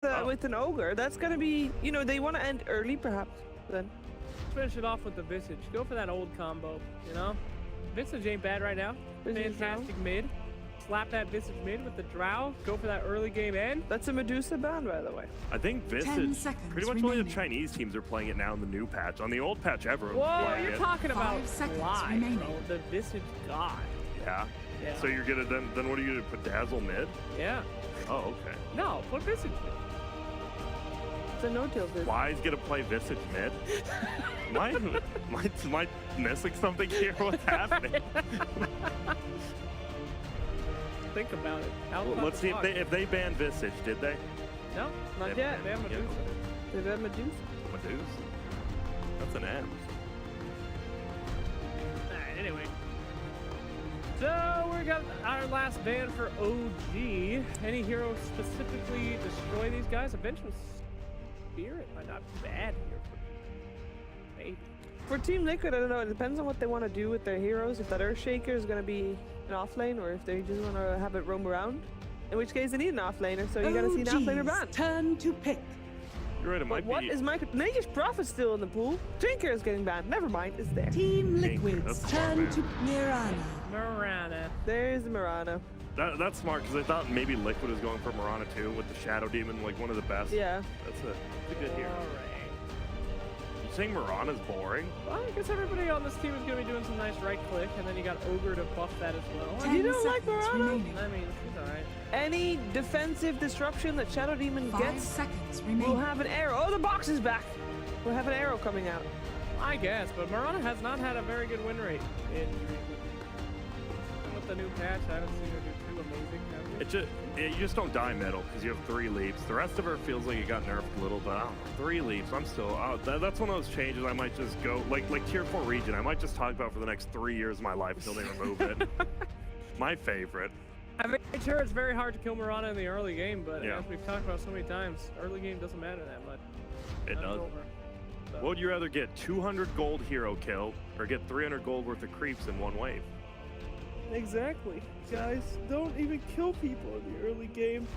with an ogre, that's gonna be, you know, they want to end early perhaps. Then finish it off with the Visage. Go for that old combo, you know? Visage ain't bad right now. Fantastic mid. Slap that Visage mid with the Drow. Go for that early game end. That's a Medusa ban, by the way. I think Visage, pretty much only the Chinese teams are playing it now in the new patch. On the old patch, everyone was playing you're it. talking about live, bro. The Visage god. Yeah. So you're gonna then what are you gonna put Dazzle mid? Yeah. Oh, okay. No, put Visage mid. It's a no-till Visage. Why is gonna play Visage mid? Am I missing something here? What's happening? Think about it. Well, let's see if they banned Visage, did they? No, not yet. They have Medusa. They have Medusa. Medusa? That's an M. Alright, anyway. So we got our last ban for OG. Any hero specifically destroy these guys? Eventual Spirit might not be bad here. Maybe. For Team Liquid, I don't know. It depends on what they want to do with their heroes. If that Earthshaker is going to be an offlane, or if they just want to have it roam around. In which case, they need an offlaner. So you got to see an offlaner ban. Turn to pick. You're right. It might what be. is Nature's Prophet still in the pool? Drinker is getting banned. Never mind. It's there. Team Liquid's turn to Mirana. Mirana. There's Mirana. That's smart because I thought maybe Liquid was going for Mirana too with the Shadow Demon, like one of the best. Yeah. That's a good hero. Alright. You saying Mirana's boring? Well, I guess everybody on this team is going to be doing some nice right click, and then you got Ogre to buff that as well. You don't like Mirana? Remaining. I mean, she's alright. Any defensive disruption that Shadow Demon 5 gets seconds will remaining. have an arrow. Oh, the box is back. We'll have an arrow coming out. I guess, but Mirana has not had a very good win rate in with the new patch. I haven't seen her do too amazing. You just don't die middle because you have 3 leaps. The rest of her feels like it got nerfed a little, but I don't know, 3 leaps. I'm still that's one of those changes I might just go like tier 4 region. I might just talk about for the next 3 years of my life until they remove it. My favorite. I'm sure it's very hard to kill Mirana in the early game, but Yeah. as we've talked about so many times, early game doesn't matter that much. It That's does. over. So. What would you rather get 200 gold hero kill or get 300 gold worth of creeps in one wave? Exactly. Guys, don't even kill people in the early game.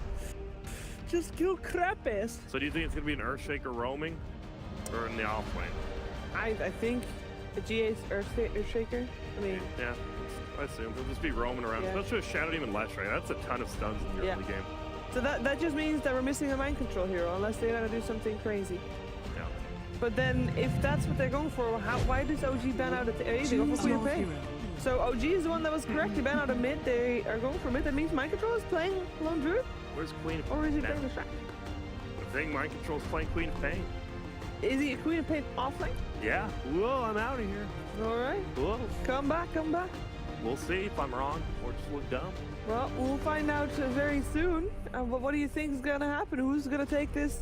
Just kill crap ass. So do you think it's going to be an Earthshaker roaming or in the offlane? I think the GA's Earthshaker. I mean, Yeah, I assume. He'll just be roaming around. Yeah. Especially with Shadow Demon Leshrae. That's a ton of stuns in the early game. so that just means that we're missing a mind control hero unless they're gonna do something crazy. Yeah. But then if that's what they're going for, why does OG ban out of the A? They go for Queen of Pain. So OG is the one that was correct. They ban out of mid. They are going for mid. That means mind control is playing Lone Druid, Where's Queen of or is he Pain? playing the Shrek? I think Mind Control's playing Queen of Pain. Is he a Queen of Pain offlane? Yeah. Whoa, I'm out of here. All right, Whoa. come back. We'll see if I'm wrong or just look dumb. Well, we'll find out very soon. But what do you think is gonna happen? Who's gonna take this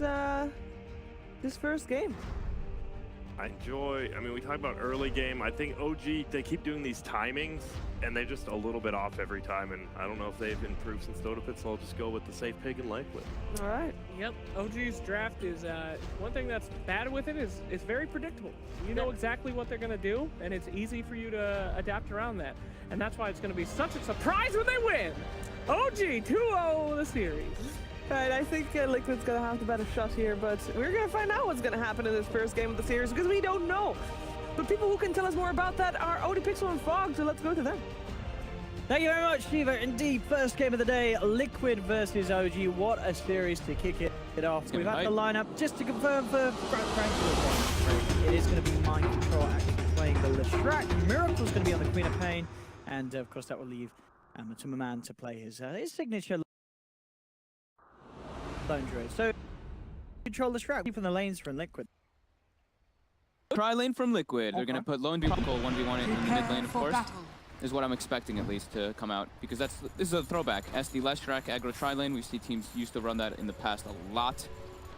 this first game? I mean, we talk about early game. I think OG, they keep doing these timings, and they're just a little bit off every time, and I don't know if they've improved since Dota Pit, so I'll just go with the safe pick and Liquid. All right. Yep, OG's draft is, one thing that's bad with it is it's very predictable. You know exactly what they're going to do, and it's easy for you to adapt around that. And that's why it's going to be such a surprise when they win! OG 2-0 the series. All right, I think Liquid's gonna have the better shot here, but we're gonna find out what's gonna happen in this first game of the series because we don't know. But people who can tell us more about that are Odie Pixel and Fog, so let's go to them. Thank you very much, Shiva. Indeed, first game of the day, Liquid versus OG. What a series to kick it off. We've had the lineup just to confirm for Frank. It is going to be Mind Control actually playing the Leshrac. Miracle's going to be on the Queen of Pain, and of course that will leave Tummerman to play his signature Lone Druid. So control Leshrac from the lanes from Liquid. Try lane from Liquid. They're going to put Lone Druid 1v1 in the mid lane, of course. Is what I'm expecting at least to come out, because this is a throwback. SD Leshrac aggro tri lane. We see teams used to run that in the past a lot.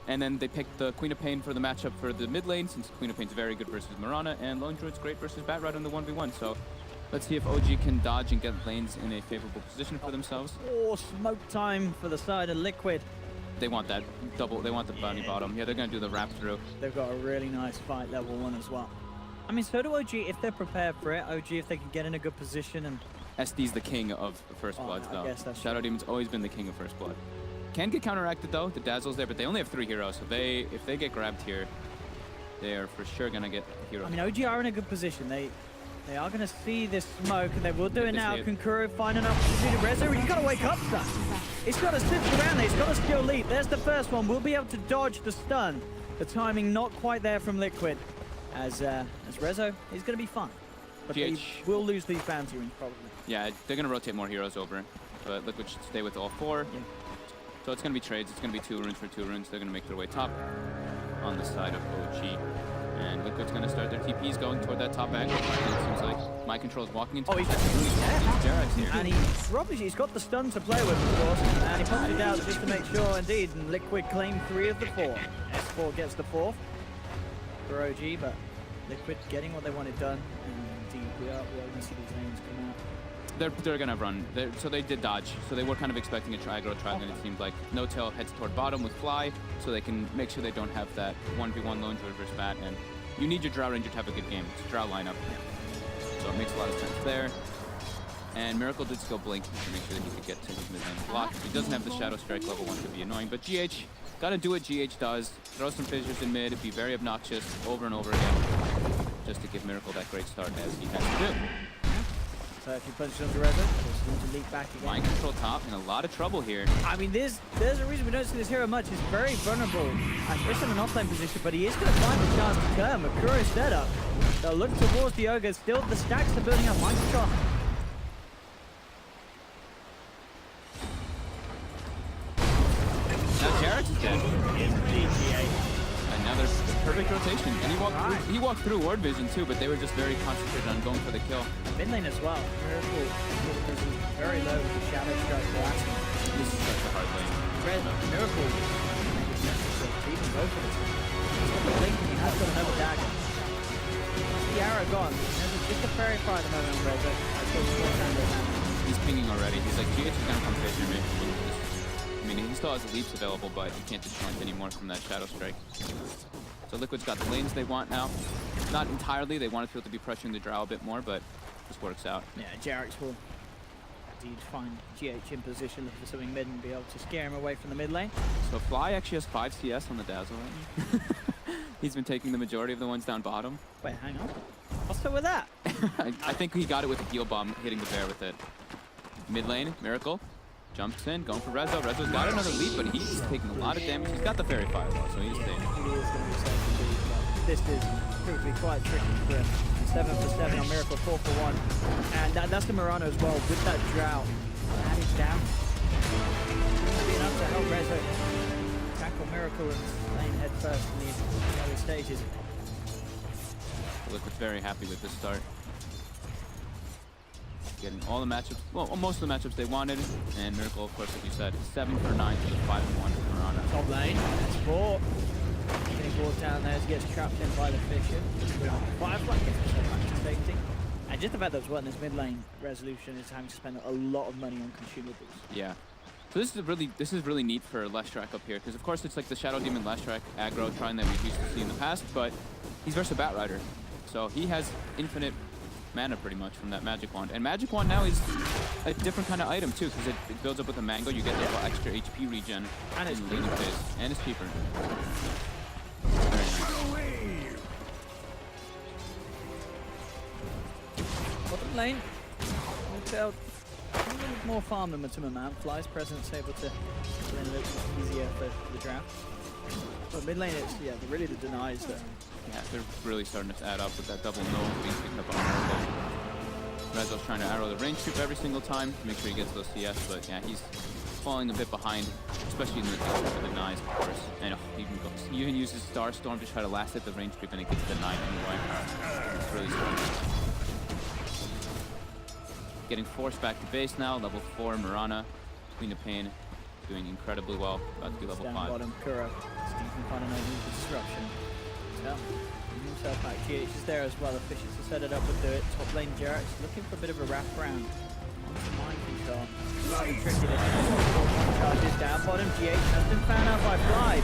And then they picked the Queen of Pain for the matchup for the mid lane, since Queen of Pain's very good versus Mirana, and Lone Druid's great versus Batrout in the 1v1. So let's see if OG can dodge and get lanes in a favorable position for themselves. Oh, smoke time for the side of Liquid. They want that double, they want the bounty bottom. Yeah, they're going to do the wrap through. They've got a really nice fight level 1 as well. I mean, so do OG if they're prepared for it. OG if they can get in a good position and... SD's the king of First Blood, though. I guess that's Shadow Demon's always been the king of First Blood. Can get counteracted though. The Dazzle's there, but they only have 3 heroes. So if they get grabbed here, they are for sure gonna get a hero. I mean, OG are in a good position. They are going to see this smoke, and they will do it now. Kankuro find an opportunity to Rezo. He's got to wake up stun. He's got to sit around there. He's got a skill lead. There's the first one. We'll be able to dodge the stun. The timing not quite there from Liquid. As Rezo, he's going to be fine. But they will lose these bounty rings probably. Yeah, they're going to rotate more heroes over. But Liquid should stay with all 4. Yeah. So it's going to be trades. It's going to be 2 runes for 2 runes. They're going to make their way top on the side of OG. And Liquid's going to start their TPs going toward that top angle. It seems like My Control's walking into he's actually Jarek's here. And he's got the stun to play with, of course. And he pops it out just to make sure, indeed. And Liquid claim 3 of the 4. S4 gets the 4th for OG, but Liquid getting what they wanted done. And indeed, we are going to see these lanes come out. They're going to run. So they did dodge. So they were kind of expecting a aggro trial, and it seemed like No Tail heads toward bottom with Fly, so they can make sure they don't have that 1v1 lone druid versus bat. And you need your Drow Ranger to have a good game. It's a Drow lineup. So it makes a lot of sense there. And Miracle did still blink to make sure that he could get to his mid-lane block. He doesn't have the Shadow Strike. Level 1 could be annoying. But GH, gotta do what GH does. Throw some fissures in mid, be very obnoxious over and over again, just to give Miracle that great start as he has to do. So if you punch under Rezo, it's going to leap back again. Mind Control top, in a lot of trouble here. I mean, there's a reason we don't see this hero much. He's very vulnerable, especially in an offlane position, but he is going to find the chance to turn. Makuro is dead up. They'll look towards the Ogre. Still, the stacks are building up. Mind Control. Now Jarek's is dead. Another perfect rotation. And he walked through Ward Vision too, but they were just very concentrated on going for the kill. Mid lane as well. Miracle is very low with the Shadow Strike last one. This is such a hard lane. Miracle even go for this. He's got the blink and he has got another dagger. The arrow gone. There's just a fairy fire at the moment on Rezo. He's pinging already. He's like, GH is gonna come face me. I mean, he still has the leaps available, but he can't disjoint anymore from that Shadow Strike. So Liquid's got the lanes they want now. Not entirely. They want to be able to be pressuring the Drow a bit more, but this works out. Yeah, Jarek's will indeed find GH in position for something mid and be able to scare him away from the mid lane. So Fly actually has 5 CS on the Dazzle right? He's been taking the majority of the ones down bottom. Wait, hang on. What's up with that? I think he got it with a heal bomb, hitting the bear with it. Mid lane, Miracle. Jumps in, going for Rezo. Rezo's got another lead, but he's taking a lot of damage. He's got the Fairy Fire though, so he's staying. He is going to be safe indeed, but this is proved to be quite tricky for him. 7 for 7 on Miracle, 4 for 1. And that's the Murano as well, with that Drow. Added down. Be enough to help Rezo tackle Miracle and lane head first in the early stages. Liquid's very happy with this start. Getting all the matchups, well, most of the matchups they wanted, and Miracle, of course, like you said, 7 for 9 to 5 for 1 for Murano. Top lane, that's 4. Getting brought down there as he gets trapped in by the Fisher. Firefly gets himself back to safety. And just the fact that as well in this mid lane resolution is having to spend a lot of money on consumables. Yeah. So this is really neat for Leshrac up here, because of course it's like the Shadow Demon Leshrac aggro trying that we used to see in the past, but he's versus Bat Rider. So he has infinite mana pretty much from that Magic Wand. And Magic Wand now is a different kind of item too, because it builds up with a mango, you get a little extra HP regen. And it's laning phase. And it's cheaper. Bottom lane, a little more farm momentum amount. Fly's presence able to win a little easier for the draft. But mid lane, it's really the denies that. Yeah, they're really starting to add up with that double no being picked up on Miracle. Rezo's trying to arrow the range troop every single time to make sure he gets those CS, but yeah, he's falling a bit behind, especially in the denies, of course. And he even uses Star Storm to try to last hit the range creep, and it gets denied anyway. It's really strong. Getting forced back to base now, level 4 Murana, Queen of Pain, doing incredibly well, about to be level 5. Bottom, Kuro, Stephen finding a new disruption. Yeah, himself back. GH is there as well. The Fishes to set it up and do it. Top lane Jarek's looking for a bit of a wrap around. Onto Mind Control. Slightly tricky this. Charges down bottom. GH has been found out by Fly.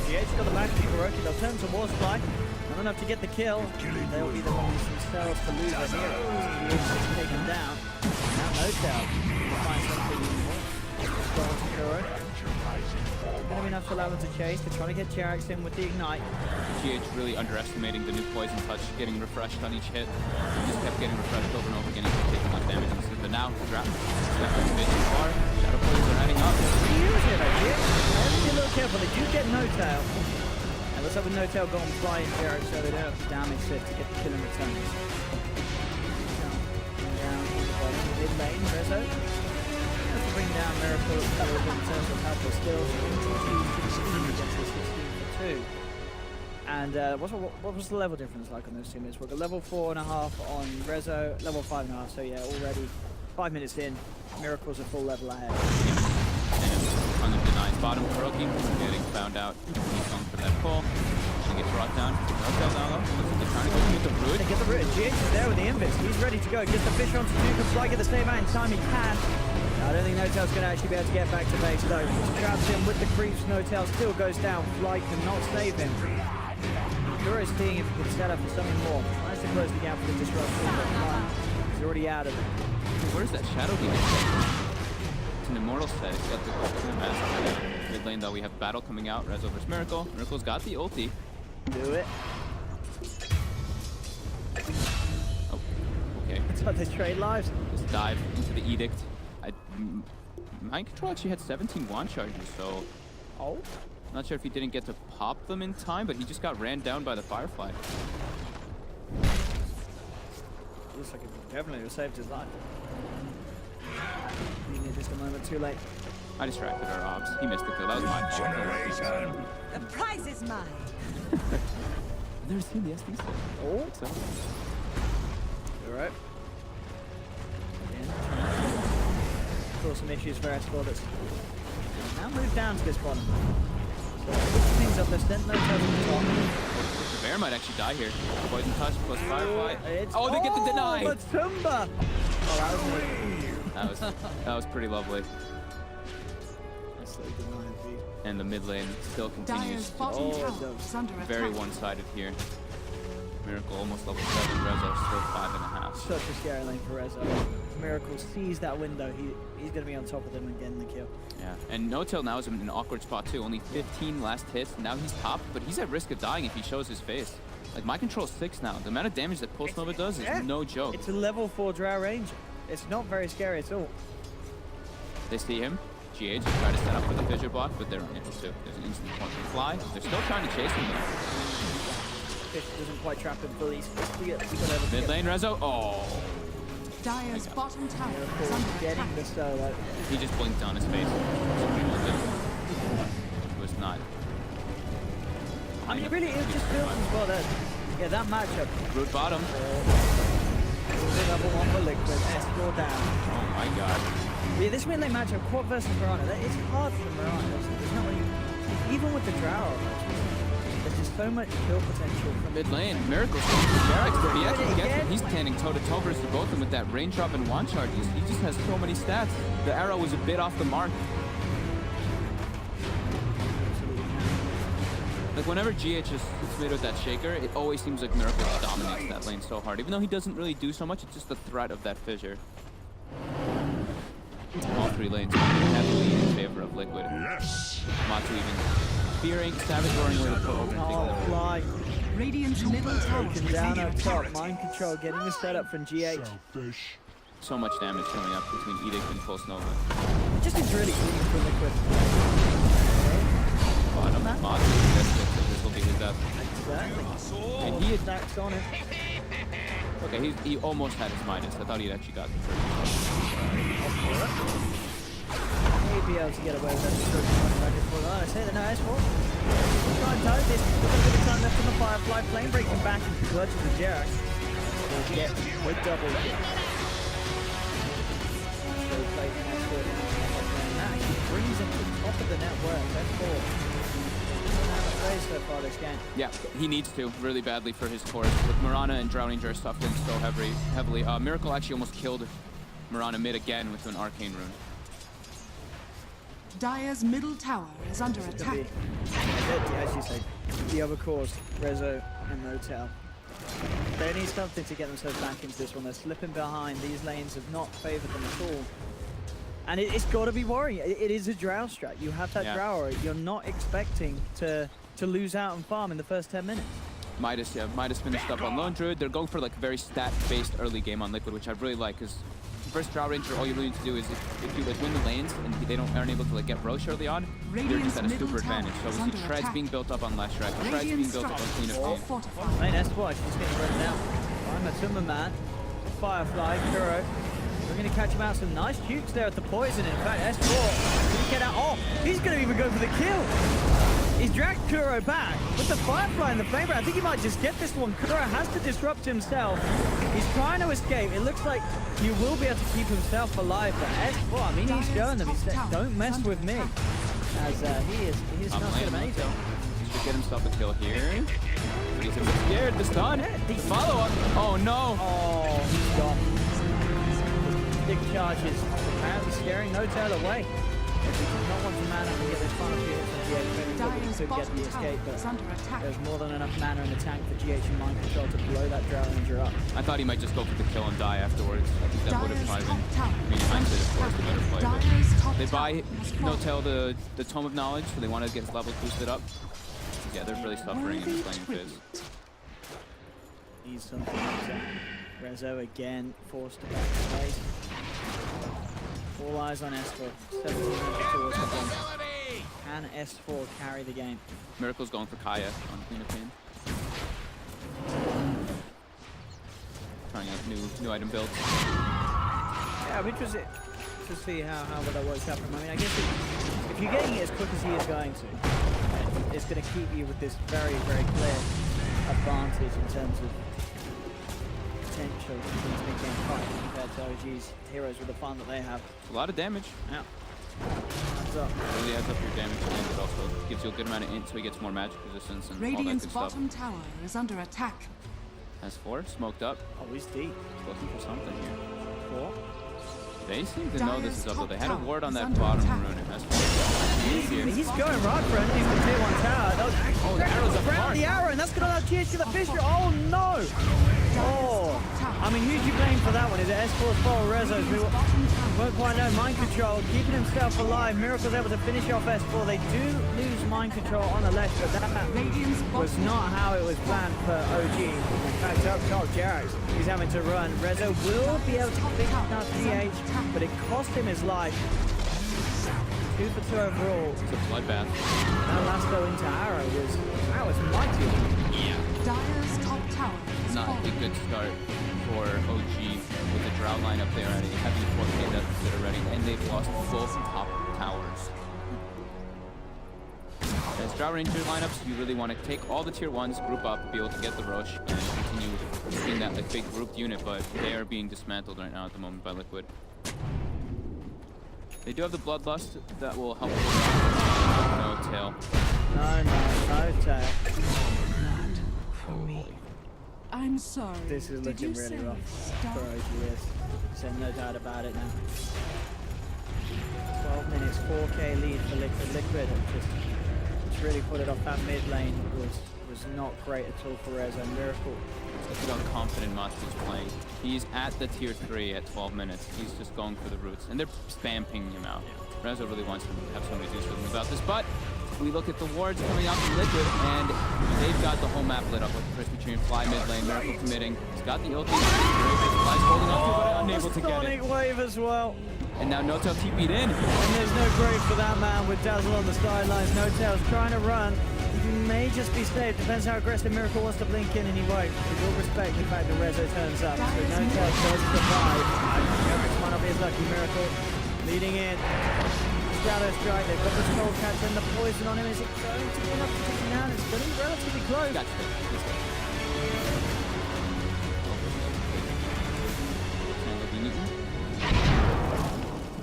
GH got the back to Hiroki. They'll turn towards Fly. Not enough to get the kill. They'll be the ones themselves to lose their hero. GH is taken down. Now No Tail. Find something more. Strong to Kuro. Going to be enough to allow them to chase. They're trying to get Jerax in with the ignite. GH really underestimating the new poison touch, getting refreshed on each hit. He just kept getting refreshed over and over again. He's taking much damage instead. But now, the draft stepping a bit too far. Shadow poisons are adding up. Use it, though, GH. Have to be a little careful. They do get no tail. And looks like with no tail gone flying Jerax, so they don't have to damage Sif to get the kill in return. Down to the bottom mid lane, Rezo. Let's bring down Miracle a little bit in terms of how they're still 16 against the 16 for 2. And what was the level difference like on those two minutes? We've got level 4.5 on Rezo, level 5.5, so yeah, already 5 minutes in, Miracle's a full level ahead. And on the denies bottom, Kuroki getting found out. He's going for that pull. And gets brought down. Okay, now looks like they're trying to go get the root. They get the root. GH is there with the invis. He's ready to go. Gets the fish onto Duke and Fly, get the save out in time he can. I don't think No-Tail's going to actually be able to get back to base though. Traps him with the creeps. No-Tail still goes down. Fly cannot save him. Kuro is seeing if he can set up for something more. Tries to close the gap for the disruption, but he's already out of it. Where's that Shadow Demon? It's an Immortal set. He's got the mask. Mid lane though, we have battle coming out. Rezo versus Miracle. Miracle's got the ulti. Do it. Oh, okay. That's how they trade lives. Just dive into the Edict. Mind Control actually had 17 wand charges, so... Oh? Not sure if he didn't get to pop them in time, but he just got ran down by the Firefly. Looks like it definitely saved his life. Just a moment too late. I distracted our obs. He missed the kill. That was my fault. The prize is mine. I've never seen the SD set. Oh? So. Alright. Cause some issues for Escort that's now moved down to this bottom. So things up, there's no tails on the top. The bear might actually die here. Poison touch plus Firefly. Oh, they get the deny! Matumba! Oh, that was pretty lovely. That's so denied, dude. And the mid lane still continues to very one-sided here. Miracle almost level 7, Rezo still 5.5. Such a scary lane for Rezo. Miracle sees that window, he's going to be on top of them and getting the kill. Yeah, and No-Tail now is in an awkward spot too. Only 15 last hits. Now he's top, but he's at risk of dying if he shows his face. Like, my control's 6 now. The amount of damage that Pulse Nova does is no joke. It's a level 4 Drow Ranger. It's not very scary at all. They see him. GH try to set up for the fissure block, but they're unable to. There's an instant point to fly. They're still trying to chase him though. Fish doesn't quite trap him fully. Mid lane, Rezo. Oh. Dire's bottom tower is Miracle under getting attack. the solo. He just blinked on his face. It was not. I mean, really, it just feels as well that, yeah, that matchup. Root bottom. Level 1 for Liquid, Escort down. Oh my god. Yeah, this mid lane matchup, Quad versus Mirana, it's hard for Mirana. There's not really, even with the Drow, there's just so much kill potential from Mid lane, Miracle's going for Jerax, but he actually gets him. He's standing toe-to-toe versus both of them with that raindrop and wand charges. He just has so many stats. The arrow was a bit off the mark. Like, whenever GH is mid with that shaker, it always seems like Miracle dominates that lane so hard. Even though he doesn't really do so much, it's just the threat of that fissure. All 3 lanes heavily in favor of Liquid. Yes. Matu even fearing, Savage roaring with a pull. Oh, Fly. Radiant's middle tower Taken down up top, Mind Control, getting the setup from GH. So much damage coming up between Edict and Pulse Nova. Just is really clean for Liquid. Bottom, Matu, this will be his death. Exactly. And he attacks on it. Okay, he almost had his Midas. I thought he'd actually got the first. He'd be able to get away with that. I say the nice one. Try and touch this. We've got a bit of time left on the Firefly. Flame breaking back and clutches the Jerax. We'll get a double kill. So play Escort and that actually brings him to the top of the network. That's 4. So far this game. Yeah, he needs to really badly for his cores. With Mirana and Drowning Jar suffering so heavily. Miracle actually almost killed Mirana mid again with an arcane rune. Dire's middle tower is under attack. As you say, the other cores, Rezo and No-Tail. They need something to get themselves back into this one. They're slipping behind. These lanes have not favoured them at all. And it's got to be worrying. It is a Drow strat. You have that Yeah. Drow aura. You're not expecting to lose out on farm in the first 10 minutes. Midas finished up on Lone Druid. They're going for like a very stat-based early game on Liquid, which I really like, because first Drow Ranger, all you really need to do is if you like win the lanes and they aren't able to like get Roche early on, you're just at a super advantage. So we see Treads being built up on Last Track, Treads being built up on Queen of Pain. Hey, that's why she's getting run down. I'm a Timberman. Firefly, Kuro. We're going to catch him out. Some nice jukes there at the poison. In fact, S4. Can he get out? Oh, he's going to even go for the kill. He's dragged Kuro back with the Firefly in the favor. I think he might just get this one. Kuro has to disrupt himself. He's trying to escape. It looks like he will be able to keep himself alive. But S4, I mean, he's showing them. He said, don't mess with me. As he is not going to make it. He should get himself a kill here. But he's a bit scared. The stun. The follow-up. Oh, no. Oh, he's gone. Big charges apparently scaring No-Tail away. If he does not want to mana to get those final few hits on GH, maybe Dire's could get bottom the escape, tower is but under attack. there's more than enough mana in the tank for GH and Mind Control to blow that Drow Ranger up. I thought he might just go for the kill and die afterwards. I think that would have Dire's probably top tower been, I mean, in is under hindsight, of course, the better play. attack. But Dire's top they buy tower has fallen. No-Tail the Tome of Knowledge, so they want to get his levels boosted up. Yeah, they're really suffering in this lane phase. Needs something like that. Rezo again forced to back place. All eyes on S4. 17 minutes towards the bomb. Can S4 carry the game? Miracle's going for Kaya on Queen of Pain. Trying out new item builds. Yeah, I'm interested to see how that works out for him. I mean, I guess if you're getting it as quick as he is going to, it's going to keep you with this very, very clear advantage in terms of potential to mid-game fight compared to OG's heroes with the fun that they have. A lot of damage. Yeah. Hands up. Really adds up your damage, and it also gives you a good amount of int, so he gets more magic resistance and all that Radiant's good stuff. bottom tower is under attack. S4 smoked up. Oh, he's deep. He's looking for something here. 4. They seem to know this is up though. They had a ward on that Under bottom attack. rune. He's here. He's going right for underneath the tier 1 tower. That was actually Oh, the arrow's up around hard. the arrow, and that's going to allow GH to the Fisher. Oh, no! Oh! I mean, who's you blame for that one? Is it S4's fault or Rezo's? We won't quite know. Mind Control, keeping himself alive. Miracle's able to finish off S4. They do lose Mind Control on the left, but that was not how it was planned for OG. In fact, up top, Jerax is having to run. Rezo will be able to pick up GH, but it cost him his life. 2 for 2 overall. It's a bloodbath. That last go into arrow was mighty. Yeah. Dire's top tower is Not a fallen. good start for OG with the drought lineup there at a heavy 4K deficit already, and they've lost both top towers. As Drow Ranger lineups, you really want to take all the tier 1s, group up, be able to get the Roche, and continue being that like big grouped unit, but they are being dismantled right now at the moment by Liquid. They do have the Bloodlust that will help with No Tail. No tail. I'm sorry. This is Did looking you really say rough stop? for OG. So no doubt about it now. 12 minutes, 4K lead for Liquid. Just really put it off. That mid lane was not great at all for Rezo. Miracle. Look at how confident Matsu's playing. He's at the tier 3 at 12 minutes. He's just going for the roots, and they're spam pinging him out. Rezo really wants to have somebody do something about this, but we look at the wards coming out from Liquid, and they've got the whole map lit up with Presbyterian Fly mid lane, Miracle committing. He's got the ulti. Fly's holding on to it, but unable to get it. Sonic wave as well. And now No-Tail TP'd in. And there's no grave for that man with Dazzle on the sidelines. No-Tail's trying to run. He may just be safe. Depends how aggressive Miracle wants to blink in, and he won't. He will respect the fact that Rezo turns up. So No-Tail does survive. Eric might not be as lucky. Miracle leading in. Shadow strike. They've got the skull catcher and the poison on him. Is it going to be enough to take him down? It's going to be relatively close. That's it.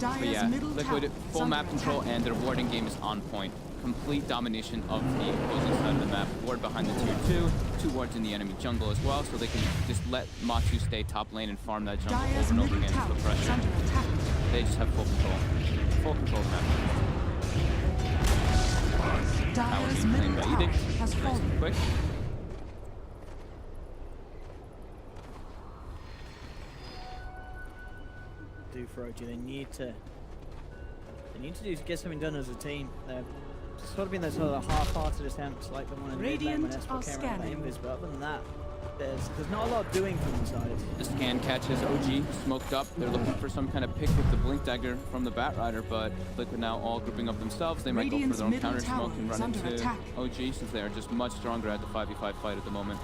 But yeah, Liquid, full map control, and their warding game is on point. Complete domination of the opposing side of the map. Ward behind the tier 2, 2 wards in the enemy jungle as well, so they can just let Matsu stay top lane and farm that jungle over and over again to put pressure. They just have full control. Full control of the map. Dire's middle tower has fallen. Quick. Do for OG. They need to You need to do is get something done as a team. They're sort of been those sort of half-hearted attempts like the one in mid lane when Esper came around with Invis, but other than that, there's not a lot of doing from the side. The scan catches OG smoked up. They're looking for some kind of pick with the blink dagger from the Batrider, but Liquid now all grouping up themselves. They might go for their own counter smoke and run into OG since they are just much stronger at the 5v5 fight at the moment.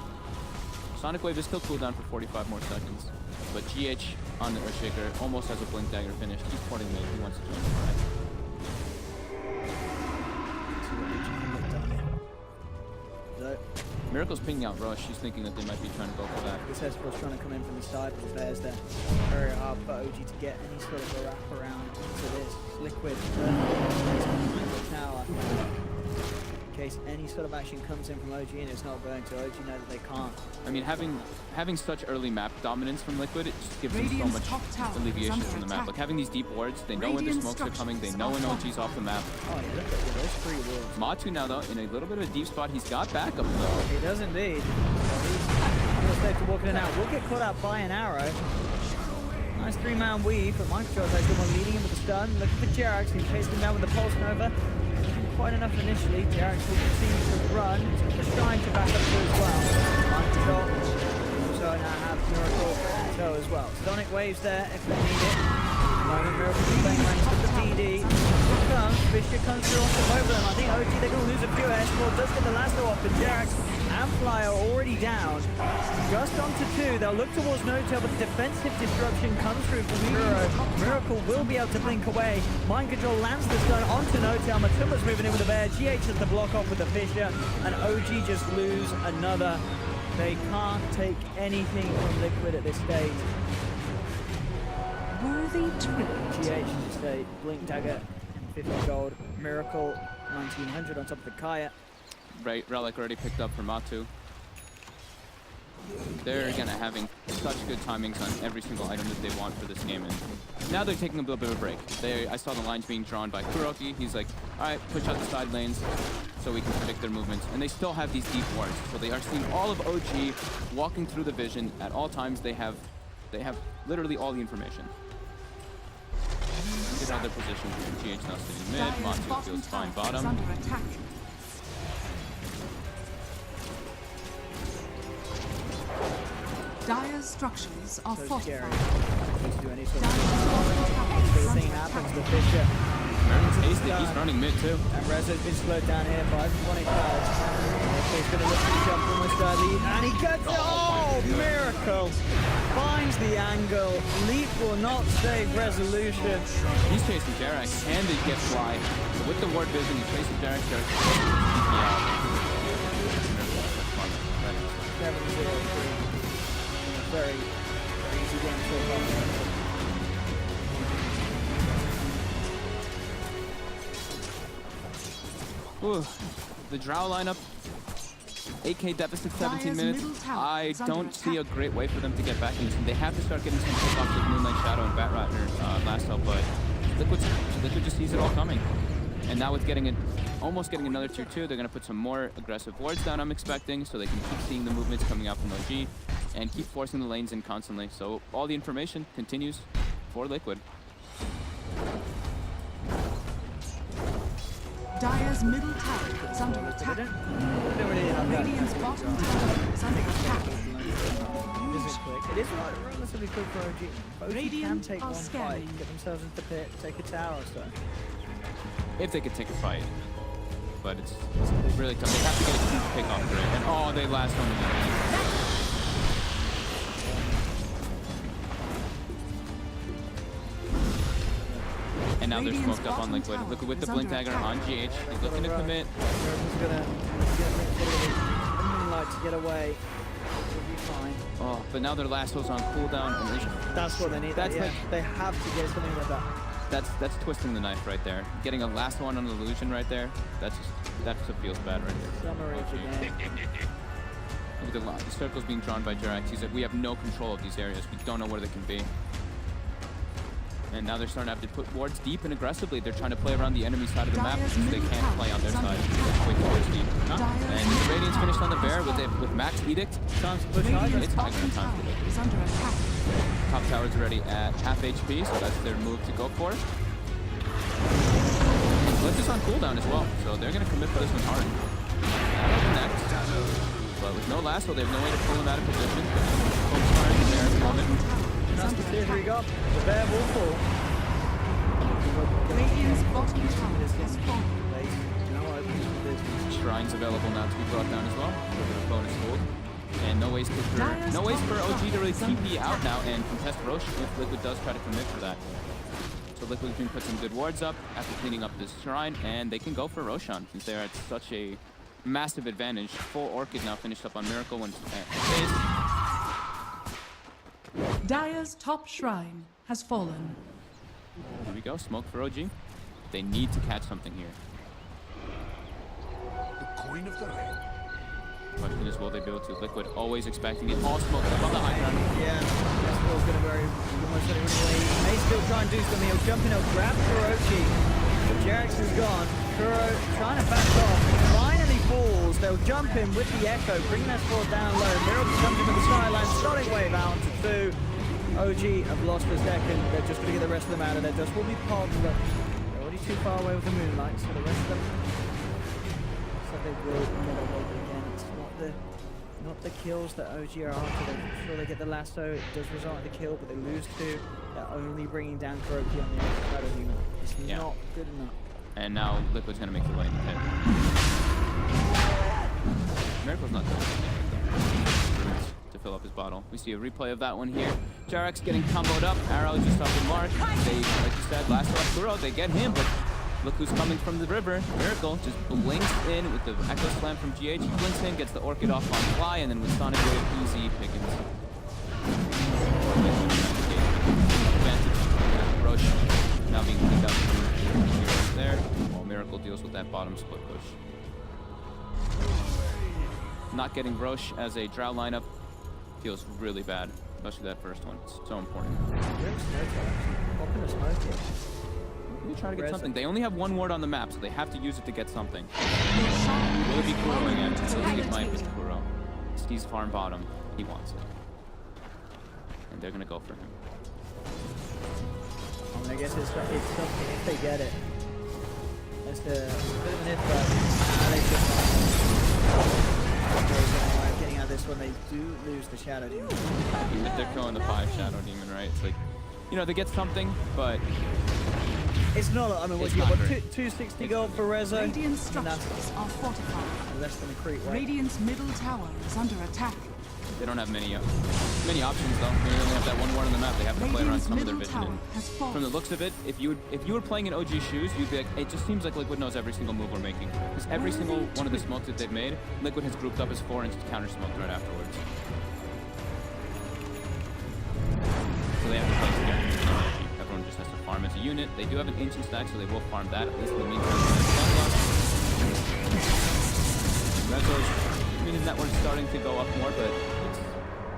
Sonic Wave is still cooldown for 45 more seconds, but GH on the Earthshaker almost has a blink dagger finished. He's porting mid. He wants to join the fight. Miracle's pinging out Rush. She's thinking that they might be trying to go for that. This Esper's trying to come in from the side of the Bears there. Very hard for OG to get any sort of a wrap around to this. Liquid behind the tower. In case any sort of action comes in from OG and it's not going to, OG know that they can't. I mean, having such early map dominance from Liquid, it just gives them so much alleviation from the map. Like having these deep wards, they know when the smokes are coming, they know when OG's off the map. Oh, yeah, look at those 3 wards. Matu now, though, in a little bit of a deep spot. He's got backup, though. He does indeed. He's safe to walk in and out. Will get caught out by an arrow. Nice 3-man weave, but Microsoft actually one leading him with the stun. Looking for Jerax, who chased him down with the Pulse Nova. Quite enough initially. Jerax will continue to run. Just trying to back up to as well. Microsoft also now have Miracle and Toe as well. Sonic waves there if they need it. Miracle playing range with the PD. Here comes. Fisher comes through off the over them. I think OG they're going to lose a few Escort. Does get the lasso off, but Jerax and Fly are already down. Just onto 2. They'll look towards No-Tail, but the defensive disruption comes through from Miro. Miracle will be able to blink away. Mind Control lands the stun onto No-Tail. Matuma's moving in with the bear. GH has the block off with the Fisher, and OG just lose another. They can't take anything from Liquid at this stage. Worthy trip. GH just a blink dagger, 50 gold. Miracle, 1900 on top of the Kaya. Right, Relic already picked up for Matu. They're again having such good timings on every single item that they want for this game, and now they're taking a little bit of a break. I saw the lines being drawn by Kuroki. He's like, all right, push out the side lanes so we can predict their movements, and they still have these deep wards, so they are seeing all of OG walking through the vision at all times. They have literally all the information. Get out their position. GH now sitting mid. Matu feels fine bottom. Dire's structures are So fortified. scary. Do any sort of Dire's thing happens to Fisher. Tasty, he's running mid too. And Rezo's been slowed down here by 1 charge. He's going to look to jump almost early. And he gets it! Oh, Miracle! Finds the angle. Leap will not save Resolution. He's chasing Jerax, and he gets Fly. So with the ward vision, he's chasing Jerax. Very easy game so far. Ooh, the Drow lineup, 8k deficit, 17 minutes. I don't see a great way for them to get back into. They have to start getting some pickoffs with Moonlight Shadow and Batrider lasso, but Liquid just sees it all coming. And now with almost getting another tier 2, they're going to put some more aggressive wards down, I'm expecting, so they can keep seeing the movements coming out from OG and keep forcing the lanes in constantly. So all the information continues for Liquid. Dire's middle tower is under attack. Radiant's bottom tower is under attack. This is quick. It is relatively quick for OG. OG can take one fight, get themselves into the pit, take a tower, so. If they could take a fight. But it's really tough. They have to get a huge pick off grid. And oh, they last on the and now they're smoked up on Liquid. Liquid with the blink dagger on GH. He's looking to commit. Miracle's gonna get Moonlight to get away. It'll be fine. Oh, but now their lasso's on cooldown. And that's what they need. That's they have to get something like that. That's twisting the knife right there. Getting a lasso on an illusion right there. That just feels bad right there. Summary again. Look at the circles being drawn by Jerax. He's like, we have no control of these areas. We don't know where they can be. And now they're starting to have to put wards deep and aggressively. They're trying to play around the enemy side of the map because they can't play on their side. Way too much deep. And the Radiant's finished on the bear with Max Edict. Time to push hard. It's time for it. Top tower's already at half HP, so that's their move to go for. Blitz is on cooldown as well, so they're gonna commit for this one hard. That'll connect, but with no lasso, they have no way to pull him out of position. Focus fire in there at the moment. That's the theory got. The bear will fall. Radiant's bottom tower has fallen. Shrines available now to be brought down as well. A little bit of bonus gold. And no ways for OG to really TP out now and contest Roche if Liquid does try to commit for that. So Liquid can put some good wards up after cleaning up this shrine, and they can go for Roshan since they're at such a massive advantage. Full Orchid now finished up on Miracle when Dire's top shrine has fallen. Here we go, smoke for OG. They need to catch something here. The coin of the realm. Question is, will they be able to? Liquid always expecting it. All smoked up on the high ground. Yeah, that's what's going to very almost anyway. He may still try and do something. He'll jump in, he'll grab Kurochi. But Jerax is gone. Kuro trying to back off. Finally falls. They'll jump him with the Echo, bring that sword down low. Miracle comes in with the skyline. Sonic wave out to 2. OG have lost a second. They're just going to get the rest of them out of there. Dust will be popped, but they're already too far away with the moonlight, so the rest of them. So they will get away again. It's not the kills that OG are after. They're sure they get the lasso. It does result in the kill, but they lose 2. They're only bringing down Kuroki on the outside of him. It's not good enough. And now Liquid's gonna make the way in the pit. Miracle's not doing anything to fill up his bottle. We see a replay of that one here. Jerax getting comboed up. Arrow just off the mark. They, like you said, last off Kuro, they get him, but look who's coming from the river. Miracle just blinks in with the Echo Slam from GH. He blinks in, gets the Orchid off on fly, and then with Sonic Wave, easy pickings. Advantage. Roche now being cleaned up through the heroes there, while Miracle deals with that bottom split push. Not getting Roche as a Drow lineup feels really bad, especially that first one. It's so important. They try to get something. They only have one ward on the map, so they have to use it to get something. Will it be Kuro again? I think it might be Kuro. Steve's farm bottom. He wants it. And they're gonna go for him. I guess it's something if they get it. That's a bit of an if, but getting out of this one, they do lose the Shadow Demon. If they're killing the 5 Shadow Demon, right? It's like, you know, they get something, but it's not. I mean, what you got? 260 gold for Rezo. Radiant structures are fortified. Less than a creep. Radiant's middle tower is under attack. They don't have many options though. They only have that one ward on the map. They have to play around some of their vision. And from the looks of it, if you were playing in OG shoes, you'd be like, it just seems like Liquid knows every single move we're making. Because every single one of the smokes that they've made, Liquid has grouped up as 4-inch counter smoked right afterwards. So they have to play together. Everyone just has to farm as a unit. They do have an ancient stack, so they will farm that at least in the meantime. Rezo's means network's starting to go up more, but it's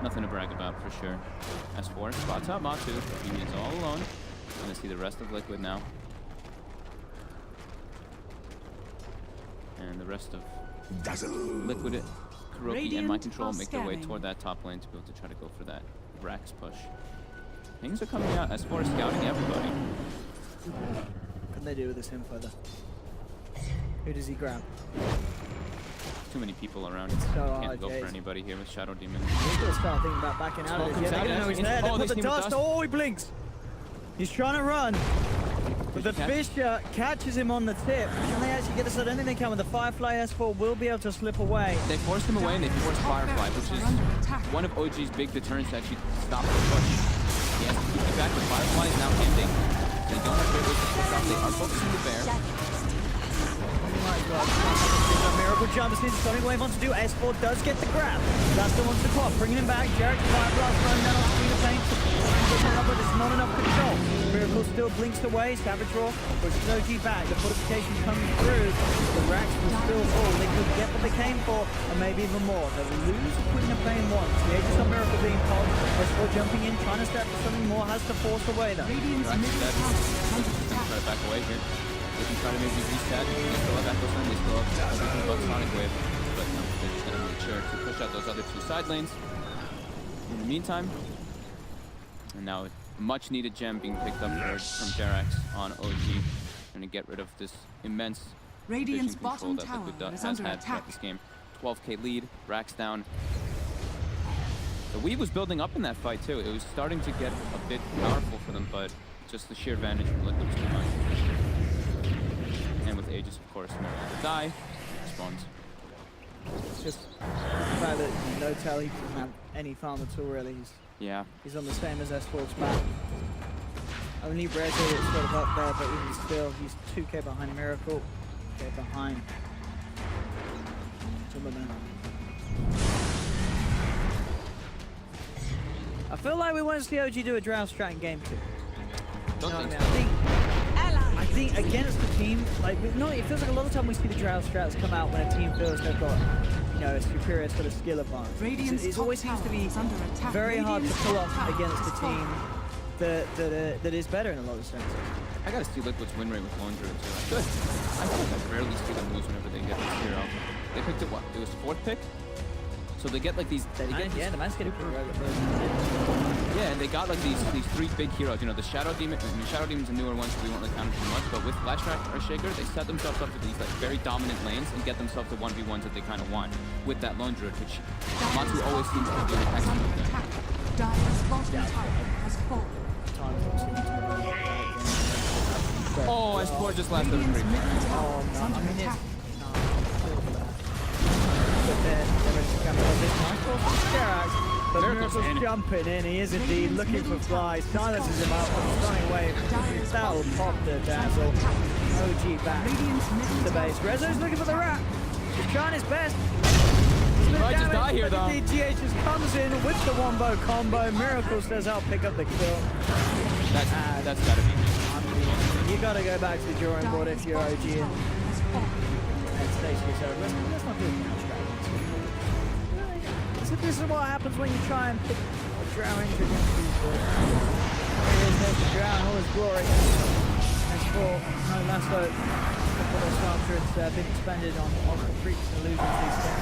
nothing to brag about for sure. S4 spots out Matu. He is all alone. Gonna see the rest of Liquid now. And the rest of Liquid, Kuroki, and My Control make their way toward that top lane to be able to try to go for that Rax push. Things are coming out. S4 is scouting everybody. What can they do with this info though? Who does he grab? Too many people around. Can't go for anybody here with Shadow Demon. He's gonna start thinking about backing out of it. Yeah, they don't know he's there. They put the dust. Oh, he blinks. He's trying to run. But the Fisher catches him on the tip. Can they actually get this? I don't think they can. With the Firefly, S4 will be able to slip away. They forced him away and they forced Firefly, which is one of OG's big deterrents to actually stop the push. He has to keep it back, but Firefly is now ending. They don't have great ways to push off. They are focusing the bear. Oh my god. Miracle jumps in, Sonic Wave wants to do. S4 does get the grab. That's the one to pop, bringing him back. Jerax Fire Blast running down on the screen of paint. But it's not enough control. Miracle still blinks away. Savage Roar pushes OG back. The fortification coming through. The Rax will still fall. They could get what they came for, and maybe even more. They'll lose Queen of Pain once. The Aegis on Miracle being popped. S4 jumping in, trying to step for something more. Has to force away though. Radiant's middle tower is try to back away here. They can try to maybe reset. They still have Echo Sun. They still have everything but Sonic Wave. But no, they're just going to make sure to push out those other 2 side lanes. In the meantime, and now a much needed gem being picked up from Jerax on OG. trying to get rid of this immense Radiant's vision control bottom that tower Liquid is has under had throughout attack. this game. 12k lead, racks down. The Weave was building up in that fight too. It was starting to get a bit powerful for them, but just the sheer advantage from Liquid was too much. And with Aegis, of course, Mary will die, spawns. It's just the fact that Notel, he doesn't have any farm at all, really. He's on the same as S4's map. Only Rezo is sort of up there, but even still, he's 2k behind Miracle, 2k behind Timberman. I feel like we want to see OG do a Drow strat in game 2. Don't You know think what so. I think against the team, like, no, it feels like a lot of time we see the Drow strats come out when a team feels they've got, you know, a superior sort of skill advantage. Radiant's It top always seems to tower be is under attack. very hard to Radiant's pull top off tower against has a team fallen. that is better in a lot of senses. I gotta see Liquid's win rate with Lone Druid too. I feel like I rarely see them lose whenever they get this hero. They picked it, what? It was 4th pick? So they get like these. The man's getting pretty Yeah, and they got like these 3 big heroes. You know, the Shadow Demon. I mean, Shadow Demon's a newer one, so we won't like count too much. But with Flash Track or Shaker, they set themselves up for these like very dominant lanes and get themselves the 1v1s that they kind of want with that Lone Druid, which Matsu always seems to do Under excellent with. attack. Dire's bottom tower has fallen. Oh, S4 just lasted a Radiant's free. middle tower Oh, is no, under I mean, attack. But they're ready to come on this nice ball from Skerax. But Miracle's Miracle's in. jumping in. He is indeed looking for flies. Silences him out, but he's running away. That will pop the dazzle. OG back Radiant's middle to tower base. Rezo's looking for the rat. He's trying his best. Might just die here, though. GH just comes in with the wombo combo. Miracle says, I'll pick up the kill. That's gotta be me. You gotta go back to the drawing board if you're OG and has fallen. stay to yourself. Let's not do it now, so this is what happens when you try and pick a Drow into against these boys. There's the Drow in all his glory. Next ball, no Lasso. Couple of after it's been expended on freaks and illusions these days.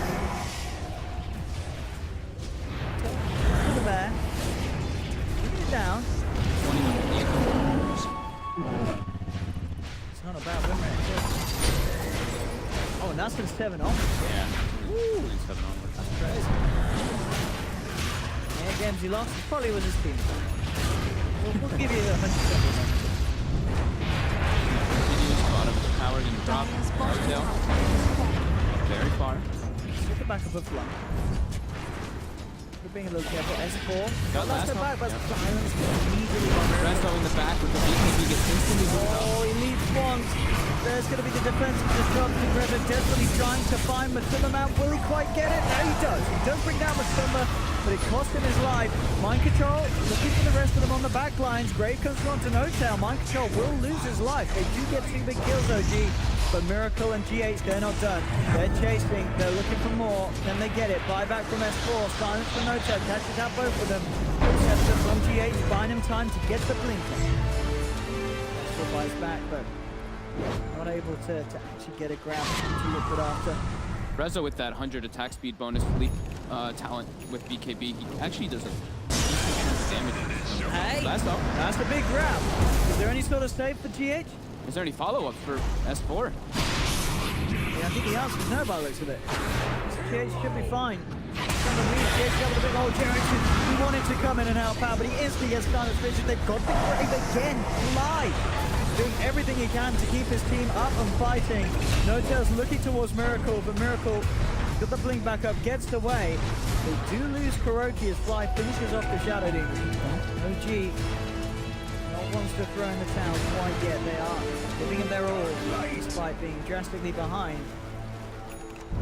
To the bear. Keeping it down. 21. It's not a bad win rate. Oh, and that's been 7 off. Yeah. 27 onwards. That's crazy. Yeah, games he lost probably was his team. We'll give you 100%. Continuous bottom of the power didn't drop. Dire's bottom Hotel. tower has fallen. Very far. Look at back up a flank. We're being a little careful. S4. Got Last last step back, one. but Yeah. silence immediately on Miracle. Resto in the back with the BKB gets instantly moved up. Oh, he leaves once. There's going to be the defensive disruption. Revan desperately trying to find Matumba Man. Will he quite get it? No, he does. He does bring down Matumba, but it cost him his life. Mind Control looking for the rest of them on the back lines. Grave comes onto No-Tail. Mind Control will lose his life. They do get 2 big kills, OG. But Miracle and GH, they're not done. They're chasing. They're looking for more. Then they get it. Buyback from S4. Silence from No-Tail. Catches out both of them. Interceptor from GH. Buying him time to get the blink. S4 buys back, but not able to actually get a grab to Liquid after. Rezo with that 100 attack speed bonus leap talent with BKB, he actually does a decent chunk of damage. Hey, Last up. that's a big grab. Is there any sort of save for GH? Is there any follow-up for S4? Yeah, I think the answer is no by the looks of it. GH should be fine. GH got with a big old generation. He wanted to come in and help out, but he instantly gets Scarlet's vision. They've got the grave again, live. Doing everything he can to keep his team up and fighting. No-Tail's looking towards Miracle, but Miracle got the blink back up, gets away. They do lose Kuroki as Fly finishes off the Shadow Demon. OG not wants to throw in the towel quite yet. They are giving him their all, despite being drastically behind.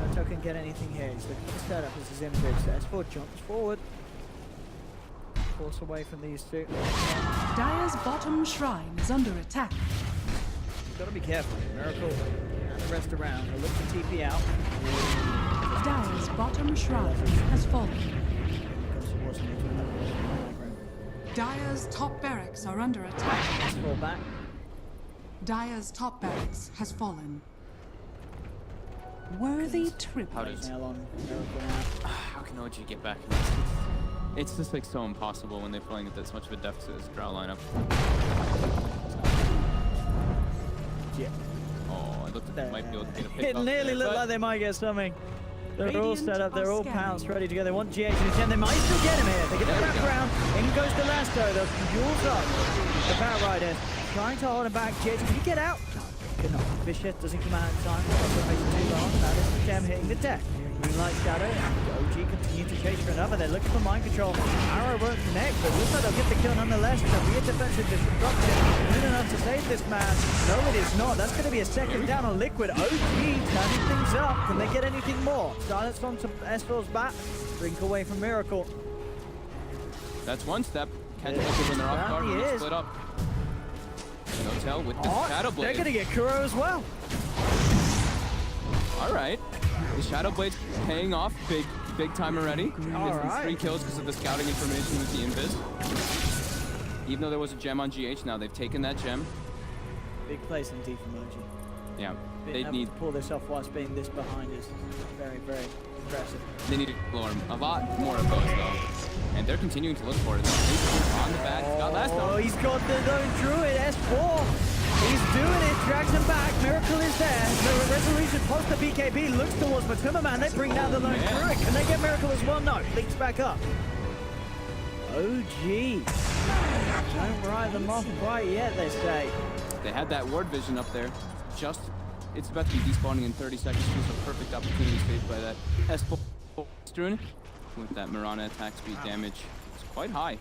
No-Tail can get anything here. He's looking for setup as his invis. S4 jumps forward. Force away from these two. Dire's bottom shrine is under attack. Gotta be careful. Miracle and the rest around. They'll look to TP out. Dire's bottom shrine has fallen. Dire's top barracks are under attack. Let's fall back. Dire's top barracks has fallen. Worthy triplet. Nail on Miracle now. How can OG get back? It's just like so impossible when they're playing at this much of a deficit as a Drow lineup. Yeah. Oh, it looked like they might be able to get a pick It up nearly there, looked but like they might get something. They're all Radiant set up, they're are all scanning. pounced, ready to go. They want GH in his gem. They might still get him here. They get the There we go. wraparound. In goes the Lasto. The fuels up. The Bat Rider trying to hold him back. GH, can you get out? No, could not. Vicious doesn't come out in time. That is the gem hitting the deck. Moonlight Shadow. OG continue to chase for another. They're looking for mind control. Arrow won't connect, but looks like they'll get the kill nonetheless. There'll be a defensive disruption. Good enough to save this man. No, it is not. That's going to be a second down on Liquid. OG turning things up. Can they get anything more? Silence onto S4's bat. Drink away from Miracle. that's one step. Catch Yeah. Liquid when they're off Down guard he and they is. split up. No tell with the Shadow They're Blade. going to get Kuro as well. All right. The Shadow Blade's paying off big time already. All It's right. 3 kills because of the scouting information with the invis. Even though there was a gem on GH, now they've taken that gem. Big place in deep emoji. Yeah, Being they able need to pull this off whilst being this behind is very, very impressive. to explore a lot more of those though. And they're continuing to look for it. On the back, got last Oh, one. he's got the lone druid, S4. He's doing it, drags him back. Miracle is there. The resolution post the BKB looks towards Matuma Man. They bring down the lone Yeah. druid. Can they get Miracle as well? No, leaks back up. OG. Don't write them off quite yet, they say. They had that ward vision up there. It's about to be despawning in 30 seconds. It's a perfect opportunity saved by that S4 Strun. With that Mirana attack speed damage, it's quite high.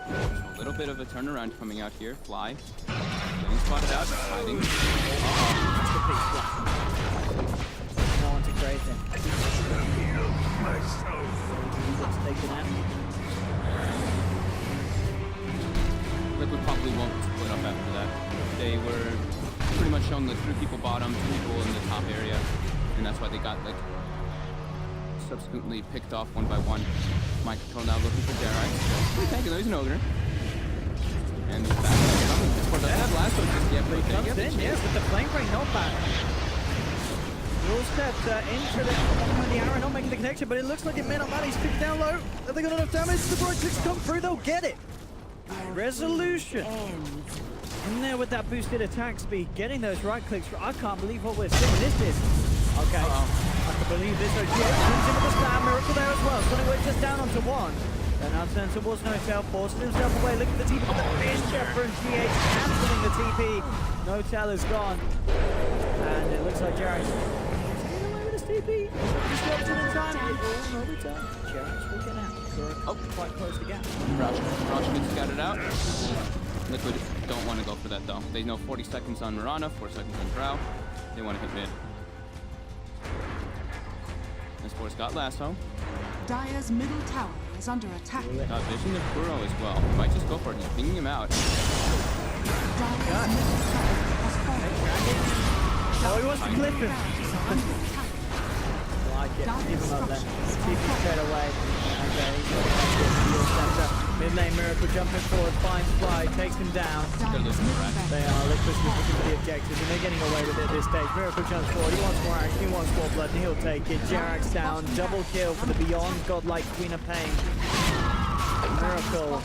A little bit of a turnaround coming out here. Fly. Getting spotted out. Hiding. That's the big flat. No one's a great thing. Gets taken out. Liquid probably won't split up after that. They were pretty much showing like 3 people bottom, 2 people in the top area, and that's why they got like subsequently picked off one by one. My control now looking for Jarak. Taking those an ogre. And back that last one just But he comes in, yes, with the flame break, not bad. Will steps into the arrow, not making the connection, but it looks like it may not matter. He's picked down low. Have they got enough damage? The right clicks come through, they'll get it. Resolution. In there with that boosted attack speed, getting those right clicks. I can't believe what we're seeing. This is. Okay. I can believe this. OG comes in with the slam. Miracle there as well. Sonic Wave just down onto one. And now turns towards No-Tail, forced himself away. Look at the TP with the fish from GH cancelling the TP. No-Tail is gone. And it looks like Jarek's getting away with his TP. Disrupted in time. No return. Jarek's will get out. Oh, quite close to gap. Roush gets scouted out. Liquid don't want to go for that though. They know 40 seconds on Mirana, 4 seconds on Drow. They want to hit mid. S4's got lasso. Dire's middle tower is under attack. Got vision of Kuro as well. Might just go for it. He's pinging him out. Dire's middle tower has fallen. Oh, he wants to clip him. Is under attack. Like it. Keep him up there. Keep him straight away. Okay, he's got a center. Mid lane Miracle jumping forward, finds Fly, takes him down. Dire's middle They barracks. are Liquid looking for the objectives and they're getting away with it at this stage. Miracle jumps forward, he wants more action, he wants more blood, and he'll take it. Jarek's down, double kill for the Beyond Godlike Queen of Pain. Miracle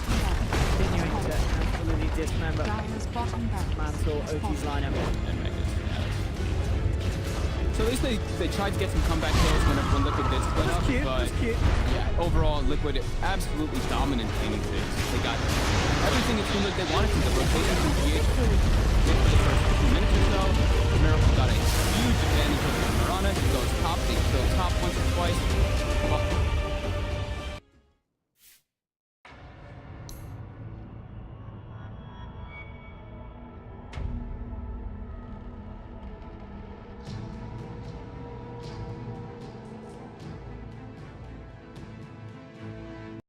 continuing to absolutely dismember Dire's bottom barracks. Mantle OG's lineup. And Megas. So at least they tried to get some comeback kills when Liquid did split up, Cute, but that's cute. yeah, overall Liquid absolutely dominant laning phase. They got everything it seemed like they wanted to. The rotation from GH for the first 2 minutes or so. Miracle got a huge advantage over Mirana. He goes top, they kill top once or twice. Come up